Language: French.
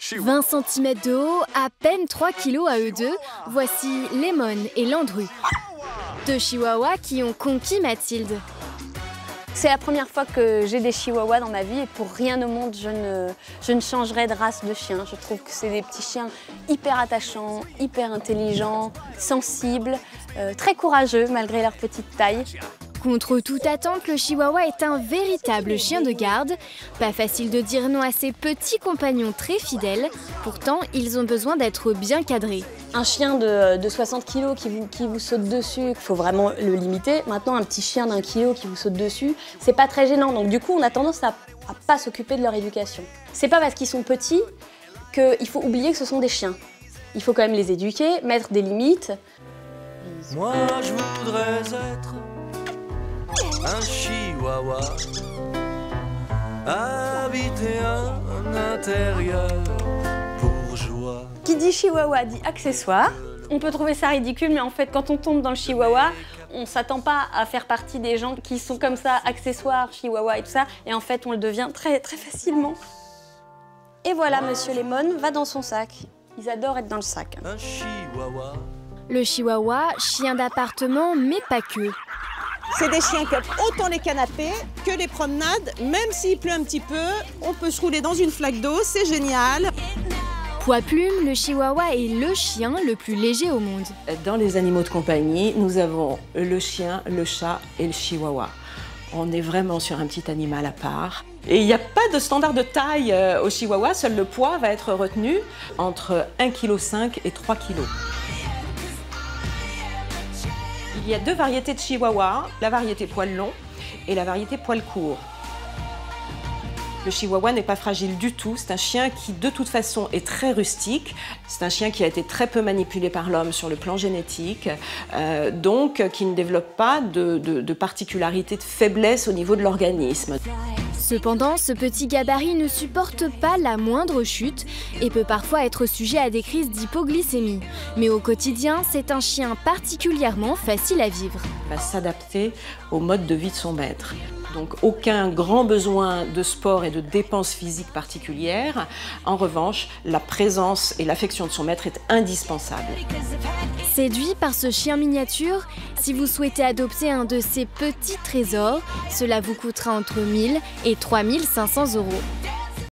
20 cm de haut, à peine 3 kg à eux deux, voici Lemon et Landru. Deux chihuahuas qui ont conquis Mathilde. C'est la première fois que j'ai des chihuahuas dans ma vie et pour rien au monde, je ne changerai de race de chien. Je trouve que c'est des petits chiens hyper attachants, hyper intelligents, sensibles, très courageux malgré leur petite taille. Contre toute attente, le chihuahua est un véritable chien de garde. Pas facile de dire non à ses petits compagnons très fidèles. Pourtant, ils ont besoin d'être bien cadrés. Un chien de 60 kg qui vous saute dessus, il faut vraiment le limiter. Maintenant, un petit chien d'1 kg qui vous saute dessus, c'est pas très gênant. Donc du coup, on a tendance à pas s'occuper de leur éducation. C'est pas parce qu'ils sont petits qu'il faut oublier que ce sont des chiens. Il faut quand même les éduquer, mettre des limites. Moi, je voudrais être un chihuahua, habiter un intérieur bourgeois. Qui dit chihuahua dit accessoire. On peut trouver ça ridicule, mais en fait, quand on tombe dans le chihuahua, on ne s'attend pas à faire partie des gens qui sont comme ça, accessoires, chihuahua et tout ça. Et en fait, on le devient très, très facilement. Et voilà, Monsieur Lemon va dans son sac. Ils adorent être dans le sac. Un chihuahua. Le chihuahua, chien d'appartement, mais pas que. C'est des chiens qui aiment autant les canapés que les promenades. Même s'il pleut un petit peu, on peut se rouler dans une flaque d'eau, c'est génial. Poids plume, le chihuahua est le chien le plus léger au monde. Dans les animaux de compagnie, nous avons le chien, le chat et le chihuahua. On est vraiment sur un petit animal à part. Et il n'y a pas de standard de taille au chihuahua, seul le poids va être retenu entre 1,5 kg et 3 kg. Il y a deux variétés de chihuahua, la variété poil long et la variété poil court. Le chihuahua n'est pas fragile du tout, c'est un chien qui de toute façon est très rustique. C'est un chien qui a été très peu manipulé par l'homme sur le plan génétique, donc qui ne développe pas de particularité de faiblesse au niveau de l'organisme. Cependant, ce petit gabarit ne supporte pas la moindre chute et peut parfois être sujet à des crises d'hypoglycémie. Mais au quotidien, c'est un chien particulièrement facile à vivre. Il va s'adapter au mode de vie de son maître. Donc aucun grand besoin de sport et de dépenses physiques particulières. En revanche, la présence et l'affection de son maître est indispensable. Séduit par ce chien miniature, si vous souhaitez adopter un de ces petits trésors, cela vous coûtera entre 1 000 et 3 500 €.